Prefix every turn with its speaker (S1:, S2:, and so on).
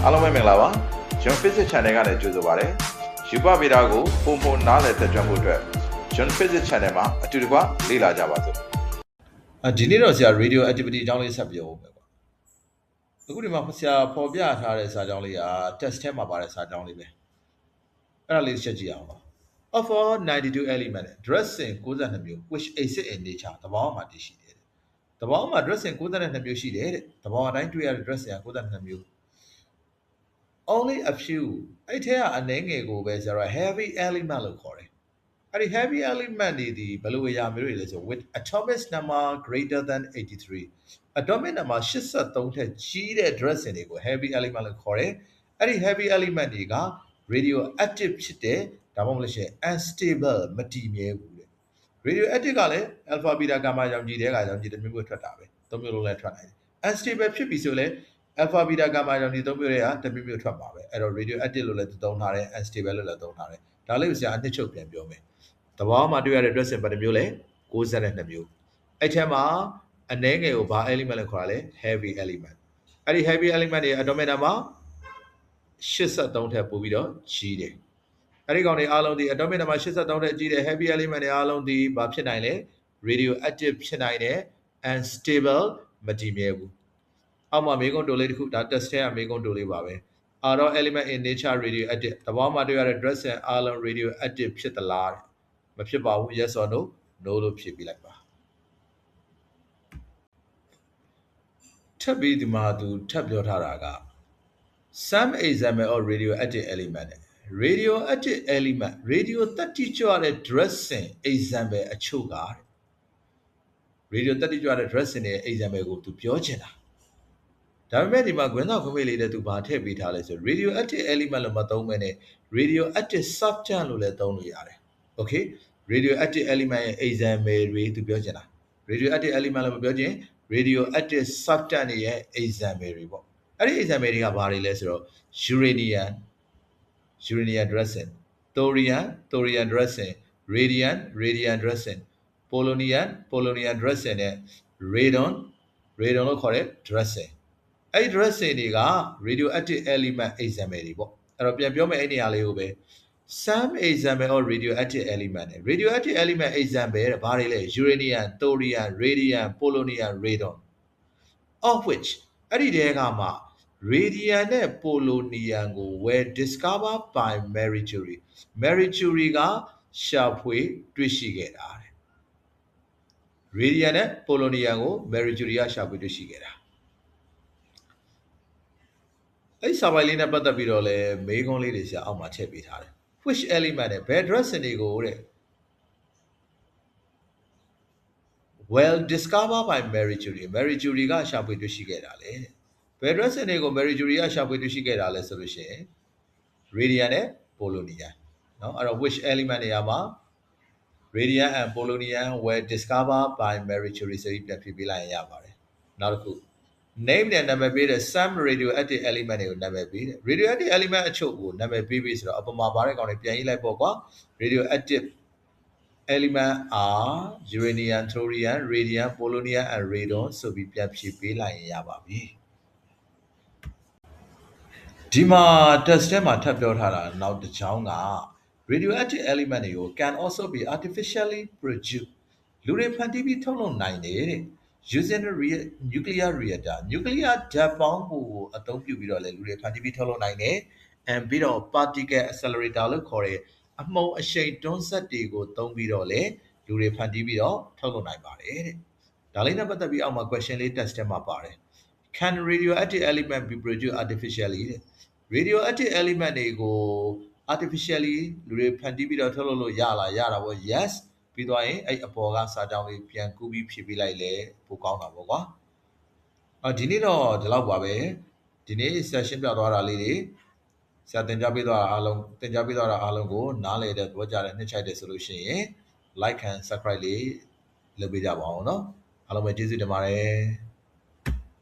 S1: အားလုံးပဲမင်္ဂလာပါကျွန် Physics Channel ကနေကြိုဆိုပါရစေယူပဗေဒကိုပုံမှန်နားလည်သက်ကြွမှုအတွက်ကျွန် Physics Channel မှာအတူတကွလေ့လာကြပါစို့ဒီနေ့တော့ဆရာ radio activity အကြောင်းလေးဆက်ပြောဦးမယ်ကွာအခုဒီမှာဆရာပေါ်ပြထားတဲ့စာကြောင်းလေးက test ထဲမှာပါတဲ့စာကြောင်းလေးပဲအဲ့ဒါလေးချက်ကြည့်အောင်ပါ of all 92 element dressing 92မျိုး which exist in nature သဘောမှာတည်ရှိတယ်သဘောမှာ dressing 92မျိုးရှိတယ်တဲ့သဘောအတိုင်းတွေ့ရတဲ့ dressing က92မျိုးonly a few အဲ့ထဲကအနည်းငယ်ကိုပဲဆိုတော့ heavy element လို့ခေါ်တယ်အဲ့ဒီ heavy element တွေဒီဘယ်လိုအရာမျိုးတွေလဲဆို with atomic number greater than 83 atomic number 83ထက်ကြီးတဲ့ dressing တွေကို heavy element လို့ခေါ်တယ်အဲ့ဒီ heavy element တွေက radioactive ဖြစ်တယ်ဒါမှမဟုတ်လို့ရှိရင် unstable မတည်မြဲဘူးတဲ့ radioactive ကလည်း alpha beta gamma ရောင်ခြည်တွေကရောင်ခြည်တစ်မျိုးထွက်တာပဲသုံးမျိုးလုံးလည်းထွက်နိုင်တယ် unstable ဖြစ်ပြီဆိုလည်း alpha beta gamma ရောင်ခြည်သုံးမျိုးတွေကတစ်မျိုးမျိုးထွက်ပါပဲအဲ့တော့ radioactive လို့လည်းသုံးထားတယ် unstable လို့လည်းသုံးထားတယ်ဒါလေးကိုဆရာအနှစ်ချုပ်ပြန်ပြောမယ်သဘောမှာတွေ့ရတဲ့ dressing ဘယ်နှမျိုးလဲ62မျိုးအဲ့ထဲမှာအနည်းငယ်ကိုဘာ element လဲခေါ်တာလဲ heavy element အဲ့ဒီ heavy element တွေ atomic number 83ထက်ပိုပြီးတော့ကြီးတယ်အဲ့ဒီကောင်တွေအားလုံးဒီ atomic number 83ထက်ကြီးတဲ့ heavy element တွေအားလုံးဒီဘာဖြစ်နိုင်လဲ radioactive ဖြစ်နိုင်တယ် unstable မတည်မြဲဘူးအောက်မှာမေးခွန်းတိုလေးတစ်ခုဒါ test ထဲကမေးခွန်းတိုလေးပါပဲ are all element in nature radioactive သဘောမှာတွေ့ရတဲ့ dressing အားလုံး radioactive ဖြစ်သလားမဖြစ်ပါဘူး yes or no no လို့ဖြေပြလိုက်ပါထပ်ပြီးဒီမှာသူထပ်ပြောထားတာက some example of radioactive element radioactive element radio တတိကျတဲ့ dressing example အချို့က radio တတိကျတဲ့ dressing ရဲ့ example ကိုသူပြောချင်တာဒါပေမဲ့ဒီမှာခွင်းတော့ခွင့်မေးလေးတဲ့သူဘာထည့်ပေးထားလဲဆို radioactive element လို့မသုံးဘဲနဲ့ radioactive substance လို့လည်းသုံးလို့ရတယ် okay radioactive element ရဲ့ example တွေသူပြောချင်တာ radioactive element လို့မပြောချင် radioactive substance တွေရဲ့ example တွေပေါ့အဲ့ဒီ example တွေကဘာတွေလဲဆိုတော့ uranium dressing thorium dressing radium dressing polonium dressing နဲ့ radon လို့ခေါ်တဲ့ dressing အဲ့ဒီ dressing တွေက radioactive element example တွေပေါ့အဲ့တော့ပြန်ပြောမယ်အဲ့နေရာလေးကိုပဲ some example of radioactive element radioactive element example တဲ့ဘာတွေလဲ uranium thorium radium polonium radon of which အဲ့ဒီတဲကမှ radium နဲ့ polonium ကို were discovered by Marie Curie ကရှာဖွေတွေ့ရှိခဲ့တာတဲ့ radium နဲ့ polonium ကို Marie Curie ကရှာဖွေတွေ့ရှိခဲ့တာအဲ့စာပိုင်လေးနဲ့ပတ်သက်ပြီးတော့လဲမေးခွန်းလေးတွေဆရာအောက်မှာထည့်ပေးထားတယ် which element နဲ့ဘယ် dressing တွေကိုတဲ့ well discovered by Marie Curie ကရှာဖွေတွေ့ရှိခဲ့တာလေဘယ် dressing တွေကို Marie Curie ကရှာဖွေတွေ့ရှိခဲ့တာလဲဆိုလို့ရှိရင် radium နဲ့ polonium เนาะအဲ့တော့ which element တွေမှာ radium and polonium were discovered by Marie Curie ဆိုပြီးပြန်ဖြေပေးလိုက်ရင်ရပါတယ်နောက်တစ်ခု name နဲ့နာမည်ပေးတဲ့ some radioactive element တွေကိုနာမည်ပေးတယ် radioactive element အချို့ကိုနာမည်ပေးပြီးဆိုတော့အပေါ်မှာပါတဲ့ကောင်တွေပြန်ရေးလိုက်ပေါ့ကွာ radioactive element are uranium thorium radium polonium and radon ဆိုပြီးပြန်ဖြေပေးလိုက်ရင်ရပါပြီဒီမှာ test ထဲမှာထပ်ပြောထားတာနောက်တစ်ချောင်းက radioactive element တွေကို can also be artificially produced လူတွေဖန်တီးပြီးထုတ်လုပ်နိုင်တယ်တဲ့using the nuclear reactor nuclear ဓာတ်ပေါင်းကိုအသုံးပြုပြီးတော့လည်းလူတွေဖန်တီးပြီးထုတ်လုပ်နိုင်တယ် and ပြီးတော့ particle accelerator လို့ခေါ်တဲ့အမှုန်အရှိန်တွန်းစက်တွေကိုသုံးပြီးတော့လည်းလူတွေဖန်တီးပြီးတော့ထုတ်လုပ်နိုင်ပါတယ်တဲ့ဒါလေးနဲ့ပတ်သက်ပြီးအောက်မှာ question လေး test ထဲမှာပါတယ် can radioactive element be produced artificially တဲ့ radioactive element တွေကို artificially လူတွေဖန်တီးပြီးတော့ထုတ်လုပ်လို့ရတာပေါ့ yesပြီးသွားရင်အဲ့အပေါ်ကစာကြောင်းလေးပြန်ကူးပြီးဖြည့်ပေးလိုက်လေပိုကောင်းတာပေါ့ကွာဒီနေ့တော့ဒီလောက်ပါပဲဒီနေ့ session ပြသွားတာလေးတွေဆရာသင်ကြားပေးသွားတာအားလုံးကိုနားလည်တဲ့သဘောကျတဲ့နှစ်ချိုက်တဲ့ဆိုလို့ရှိရင် like and subscribe လေးလုပ်ပေးကြပါအောင်เนาะအားလုံးပဲကျေးဇူးတင်ပါတယ်